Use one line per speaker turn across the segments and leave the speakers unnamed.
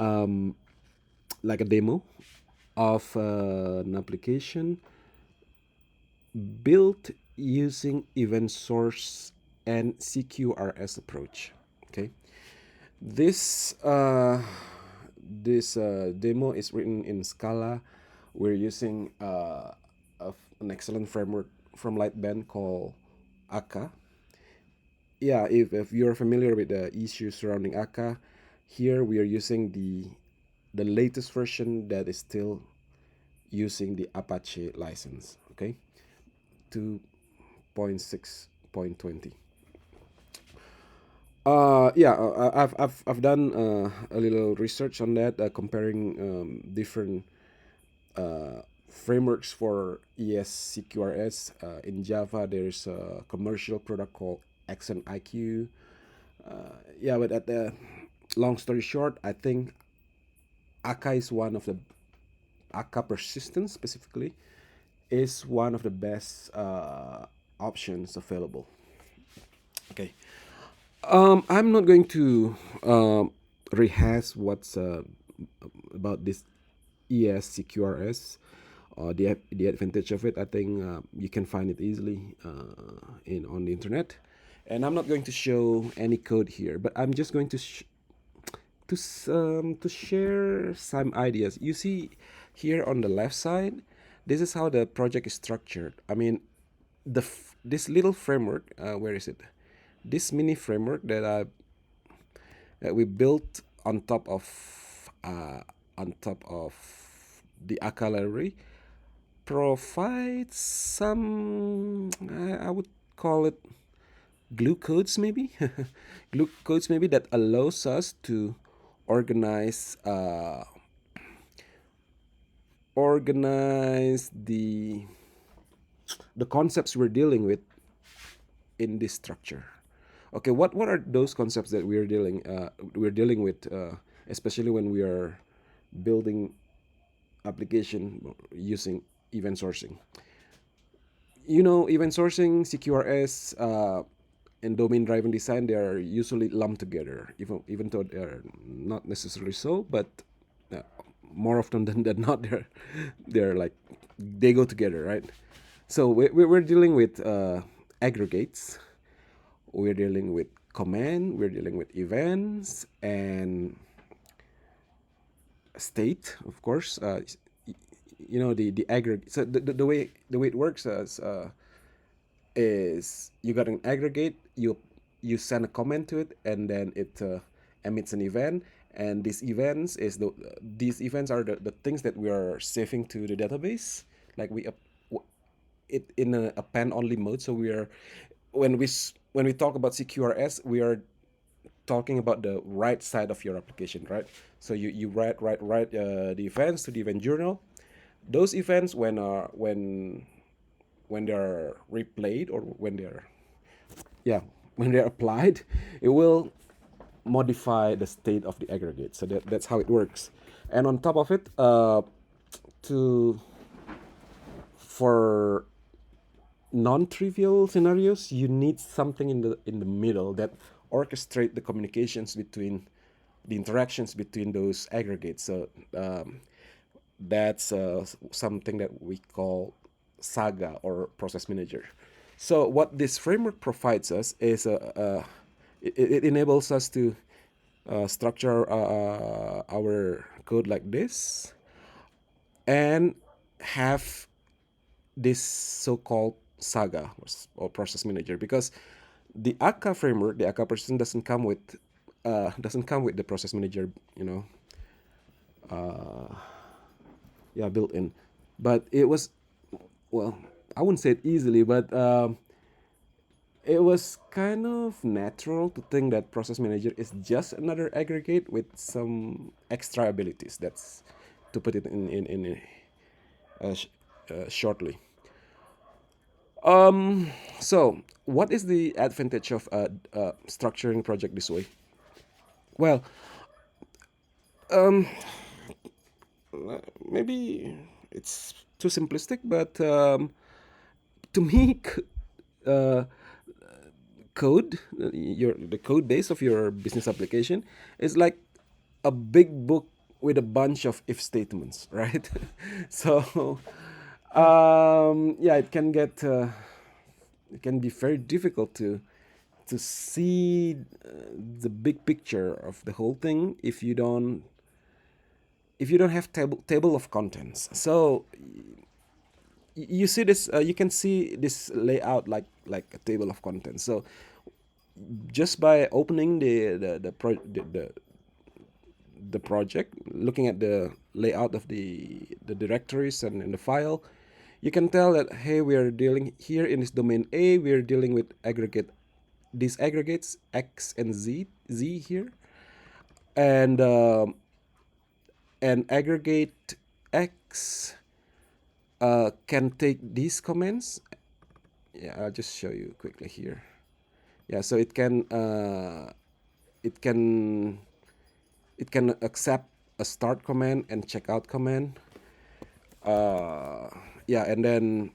um, like a demo of an application built using event source and CQRS approach. Okay, this demo is written in Scala. We're using an excellent framework from Lightband called Akka. Yeah, if you're familiar with the issues surrounding Akka, here we are using the latest version that is still using the Apache license. Okay, 2.6.20. Yeah, I've done a little research on that, comparing different frameworks for ES in Java. There's a commercial product called Accent IQ. Yeah, but at the long story short, I think Akka is one of the Akka persistence specifically is one of the best options available. Okay, I'm not going to rehash what's about this ES the advantage of it. I think you can find it easily in on the internet, and I'm not going to show any code here, but I'm just going to to share some ideas. You see here on the left side, this is how the project is structured. I mean, this little framework, where is it? This mini framework that we built uh, on top of the Akka library provides some, I would call it glue codes maybe, glue codes maybe that allows us to organize organize the concepts we're dealing with in this structure. Okay, what are those concepts that we're dealing with, especially when we are building application using event sourcing? You know, event sourcing, CQRS, and domain driven design, they are usually lumped together, even though they are not necessarily so, but uh, more often than not, they're like they go together, right? So we're dealing with aggregates, we're dealing with command, we're dealing with events and state, of course. You know, the aggregate. So the way it works is you got an aggregate, you send a comment to it, and then it emits an event. And these events are the things that we are saving to the database. Like it in a append only mode. So we are when we talk about CQRS, we are talking about the right side of your application, right? So you write the events to the event journal. Those events when they're replayed or when they're yeah when they're applied, it will modify the state of the aggregate. So that's how it works. And on top of it, to for non-trivial scenarios, you need something in the middle that orchestrate the communications between the interactions between those aggregates. So that's something that we call Saga or process manager. So what this framework provides us is it enables us to structure our code like this and have this so-called Saga or process manager, because the Akka framework, the Akka person doesn't come with the process manager, you know, yeah, built in. But it was, well, I wouldn't say it easily, but it was kind of natural to think that process manager is just another aggregate with some extra abilities. That's to put it in shortly. So what is the advantage of structuring project this way? Well, maybe it's too simplistic, but to me, uh, code, the code base of your business application is like a big book with a bunch of if statements, right? So yeah, it can be very difficult to see the big picture of the whole thing if you don't have table of contents. So you see this, you can see this layout like a table of contents. So just by opening the project, looking at the layout of the directories and the file, you can tell that, hey, we are dealing here in this domain A, we are dealing with these aggregates X and Z here, and aggregate X can take these comments. Yeah, I'll just show you quickly here. Yeah, so it can it can accept a start command and checkout command. Yeah, and then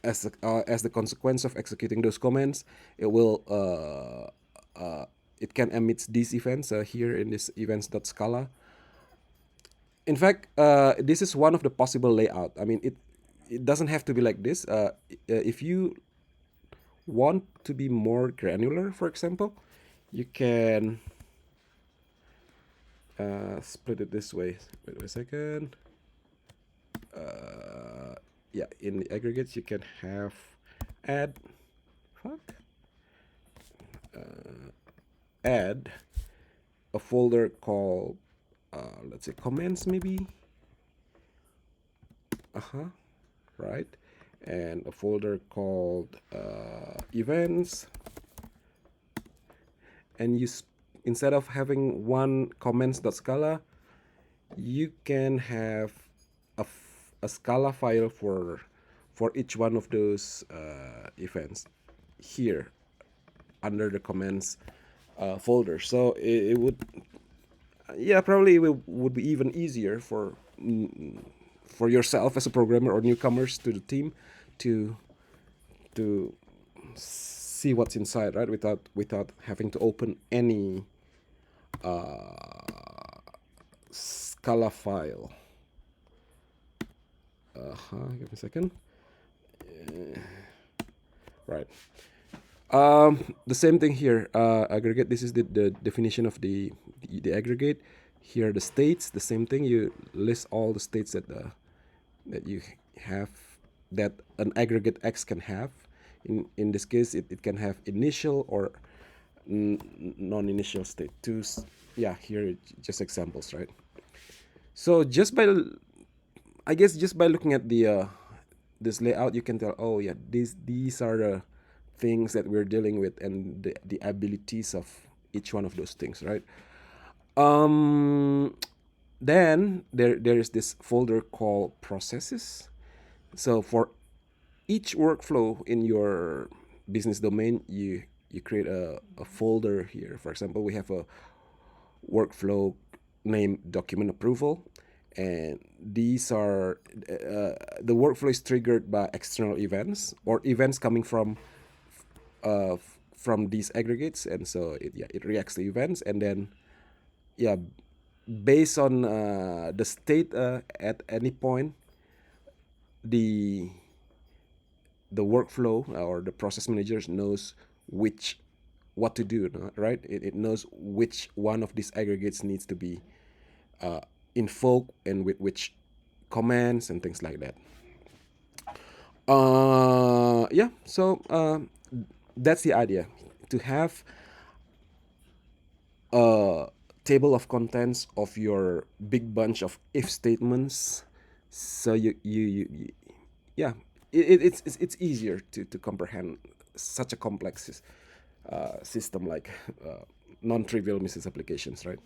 as the consequence of executing those commands, it will it can emit these events here in this events.scala. In fact, this is one of the possible layout. I mean, it doesn't have to be like this. If you want to be more granular, for example, you can split it this way. Wait a second. Yeah, in the aggregates you can have add add a folder called let's say comments, maybe. Right, and a folder called events, and instead of having one comments.scala, you can have a Scala file for each one of those events here under the comments folder. So it would, yeah, probably would be even easier for yourself as a programmer or newcomers to the team to see what's inside, right? Without having to open any Scala file. Give me a second. Right. The same thing here. Aggregate. This is the definition of the aggregate. Here are the states. The same thing. You list all the states that you have, that an aggregate X can have. In this case, it can have initial or non-initial state. Yeah, here just examples, right? So I guess just by looking at the this layout, you can tell, oh yeah, these are the things that we're dealing with and the abilities of each one of those things, right? Then there is this folder called processes. So for each workflow in your business domain, you create a folder here. For example, we have a workflow named document approval, and these are the workflow is triggered by external events or events coming from these aggregates, and so it reacts to events, and then yeah, based on the state at any point, the workflow or the process manager knows what to do, right? It knows which one of these aggregates needs to be invoked and with which commands and things like that. Yeah, so that's the idea, to have a table of contents of your big bunch of if statements. So yeah, it's easier to comprehend such a complex system like non-trivial business applications, right?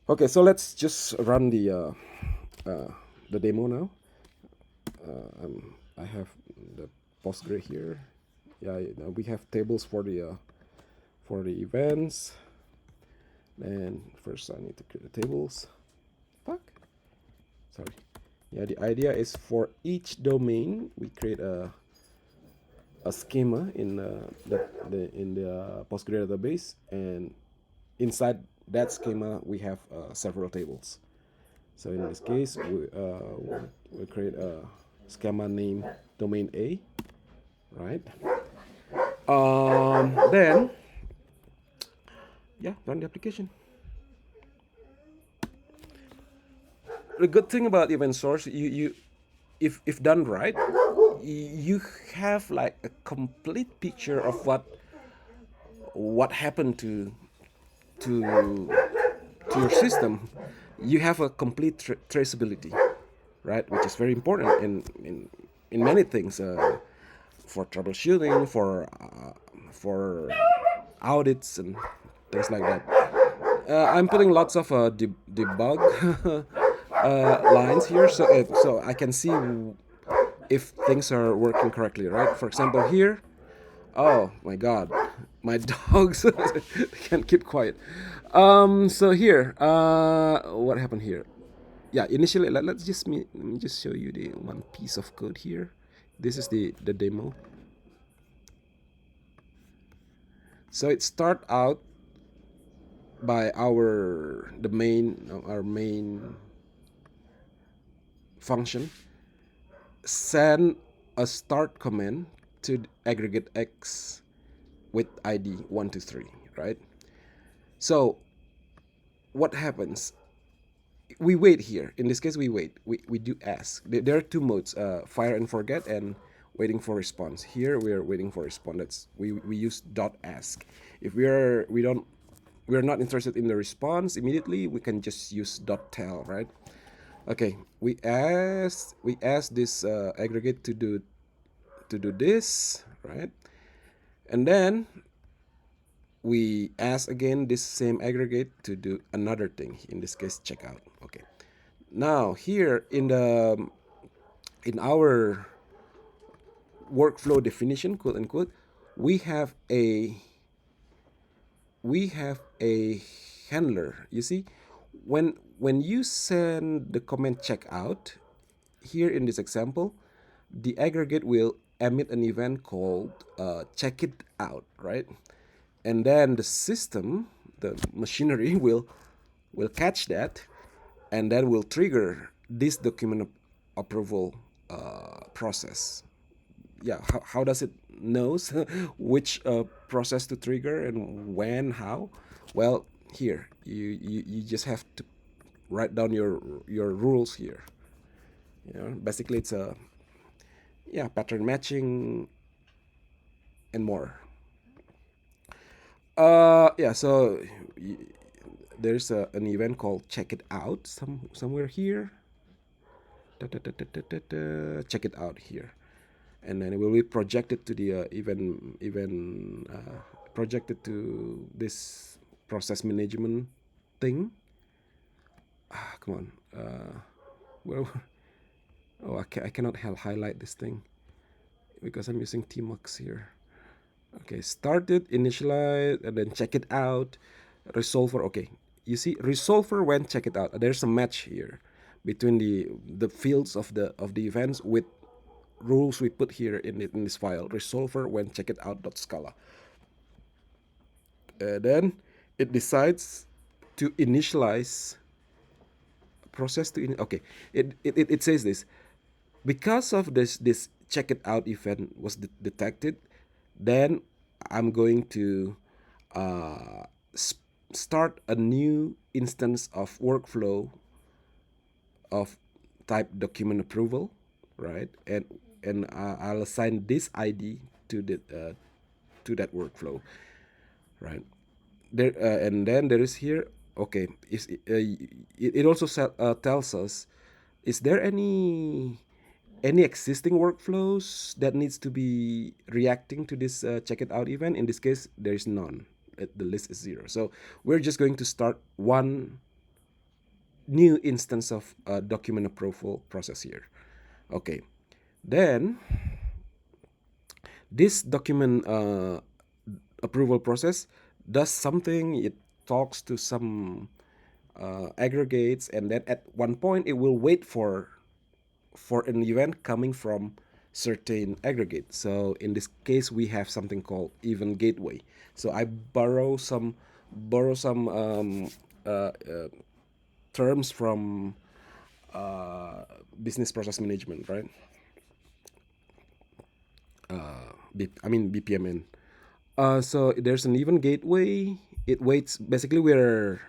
Okay, so let's just run the demo now. I have the Postgre here. Yeah, we have tables for the events. And first I need to create the tables. Sorry. Yeah, the idea is for each domain we create a schema in the Postgre database, and inside that schema, we have several tables. So in this case, we create a schema name domain A, right? Then, yeah, run the application. The good thing about event source, if done right, you have like a complete picture of what happened to to your system. You have a complete traceability, right? Which is very important in many things, for troubleshooting, for audits and things like that. I'm putting lots of debug lines here, so I can see if things are working correctly, right? For example, here, oh my God, my dogs can't keep quiet. So here, what happened here? Yeah, initially, let me just show you the one piece of code here. This is the demo. So it start out by our main function send a start command to aggregate X with ID 123, right? So what happens? We wait here. In this case, we wait. We do ask. There are two modes: fire and forget, and waiting for response. Here we are waiting for response. We use dot ask. If we are not interested in the response immediately, we can just use dot tell, right? Okay, we ask this aggregate to do this, right? And then we ask again this same aggregate to do another thing. In this case, checkout. Okay. Now here in our workflow definition, quote unquote, we have a handler. You see, when you send the comment checkout, here in this example, the aggregate will emit an event called check it out, right? And then the system, the machinery will catch that, and then will trigger this document approval process. Yeah, how does it knows which process to trigger and when, how? Well, here you just have to write down your rules here. You know, basically it's a, yeah, pattern matching and more. Yeah, so there's an event called check it out somewhere here. Check it out here, and then it will be projected to the projected to this process management thing. Come on, well, oh, I cannot highlight this thing because I'm using tmux here. Okay, start it, initialize, and then check it out. Resolver. Okay, you see resolver when check it out. There's a match here between the fields of the events with rules we put here in this file. Resolver when check it out .scala. Then it decides to initialize process to okay. It says this because of this check it out event was detected, then I'm going to uh, start a new instance of workflow of type document approval, right? And I'll assign this ID to that workflow, right? There and then there is here. Okay, it also tells us, is there any existing workflows that needs to be reacting to this check it out event? In this case, there is none. The list is 0. So we're just going to start one new instance of document approval process here. Okay, then this document approval process does something. It talks to some aggregates, and then at one point it will wait for an event coming from certain aggregate. So in this case, we have something called event gateway. So I borrow some borrow some terms from business process management, right? I mean BPMN. So there's an event gateway. It waits. Basically, we're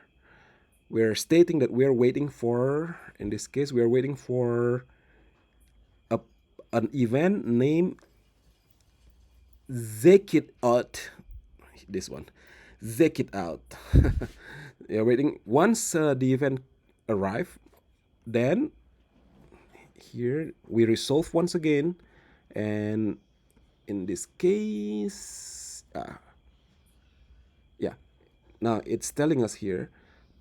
stating that we're waiting for. In this case, we are waiting for a an event named Zekit Out. This one, Zekit Out. You're waiting. Once the event arrive, then here we resolve once again, and in this case, yeah. Now it's telling us here,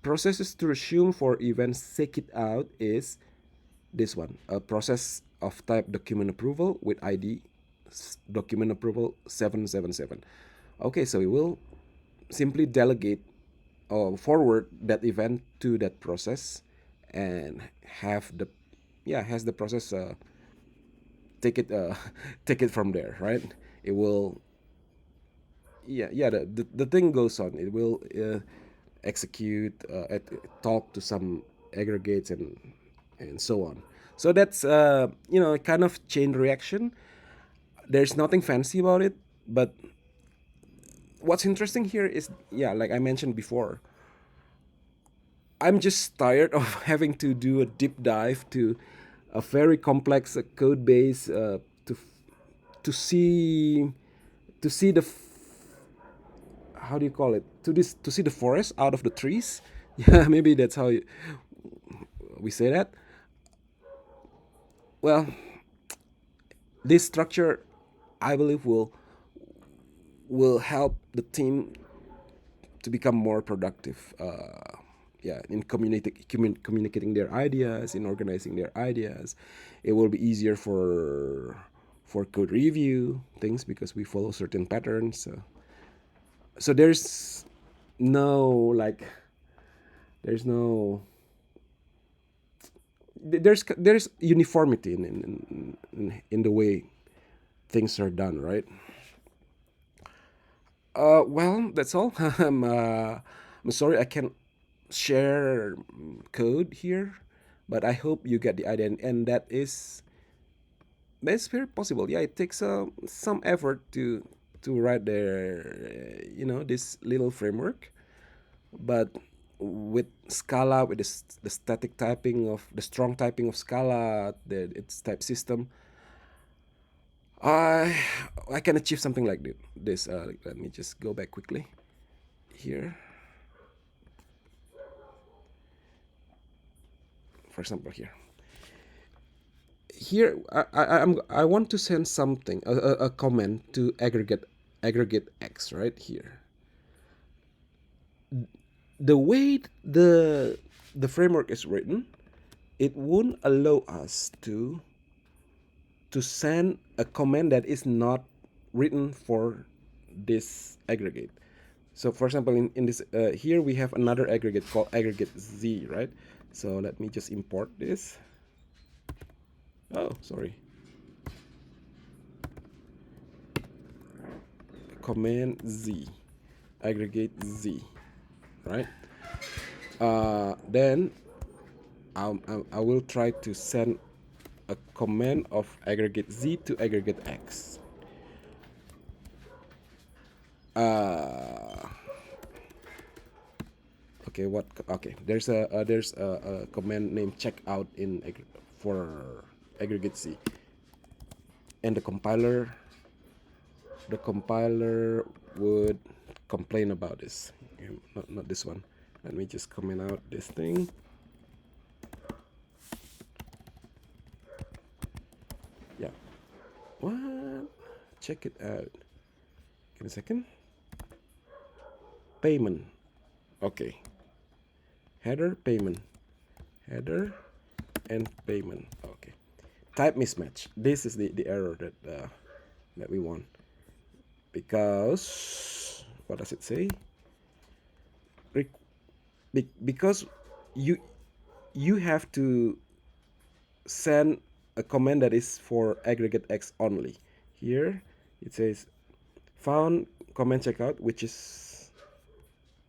processes to resume for events Zekit Out is this one, a process of type document approval with ID document approval 777. Okay, so we will simply delegate or forward that event to that process and have the has the process take it take it from there, right? It will the thing goes on. It will execute talk to some aggregates and so on. So that's kind of chain reaction. There's nothing fancy about it, but what's interesting here is, like I mentioned before, I'm just tired of having to do a deep dive to a very complex code base to to see the how do you call it, to see the forest out of the trees. Yeah, maybe that's how we say that. Well, this structure, I believe, will help the team to become more productive. In communicating their ideas, in organizing their ideas. It will be easier for code review things because we follow certain patterns. So there's no like there's no there's uniformity in the way things are done, right? Well, that's all. I'm sorry I can't share code here, but I hope you get the idea, and that's very possible. Yeah, it takes some effort to write their this little framework, but with Scala, with the static typing of the strong typing of Scala, its type system, I I can achieve something like this. Let me just go back quickly here. For example, I want to send something a comment to aggregate X right here. The way the framework is written, it won't allow us to send a comment that is not written for this aggregate. So for example, in this here we have another aggregate called aggregate Z, right? So let me just import this. Oh, sorry. Command Z, aggregate Z, right? Then I will try to send a command of aggregate Z to aggregate X. Okay, what? Okay, there's a command named checkout for aggregate Z, and the compiler would complain about this. Not this one. Let me just comment out this thing. Yeah. What? Check it out. Give me a second. Payment. Okay. Header payment. Header and payment. Okay. Type mismatch. This is the error that we want. Because what does it say? Because you have to send a command that is for aggregate X only. Here it says found command checkout, which is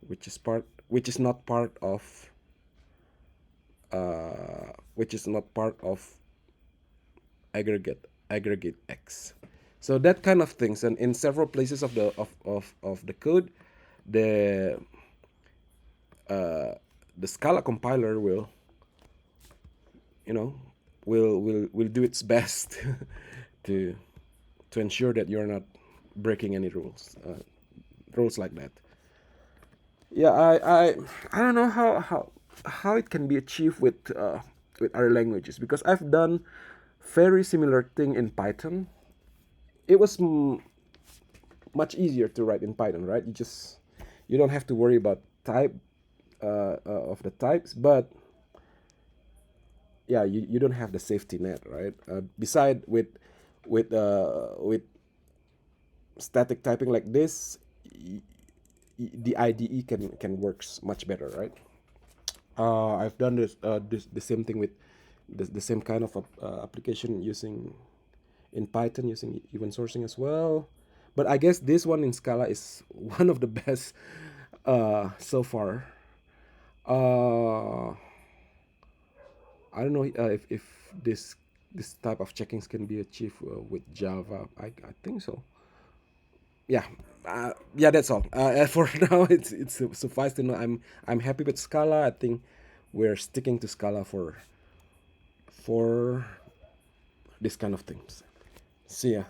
which is not part of which is not part of aggregate X. So that kind of things, and in several places of the code, the uh, the Scala compiler will, you know, will do its best to to ensure that you're not breaking any rules like that. Yeah, I don't know how it can be achieved with other languages, because I've done very similar thing in Python. It was much easier to write in Python, right? You don't have to worry about type of the types, but yeah, you don't have the safety net, right? Beside with static typing like this, the IDE can works much better, right? I've done the same thing with the same kind of application using in Python using event sourcing as well. But I guess this one in Scala is one of the best so far. Uh, I don't know if this type of checkings can be achieved with Java. I think so. Yeah, yeah. That's all. For now, it's suffice to know. I'm happy with Scala. I think we're sticking to Scala for this kind of things. See ya.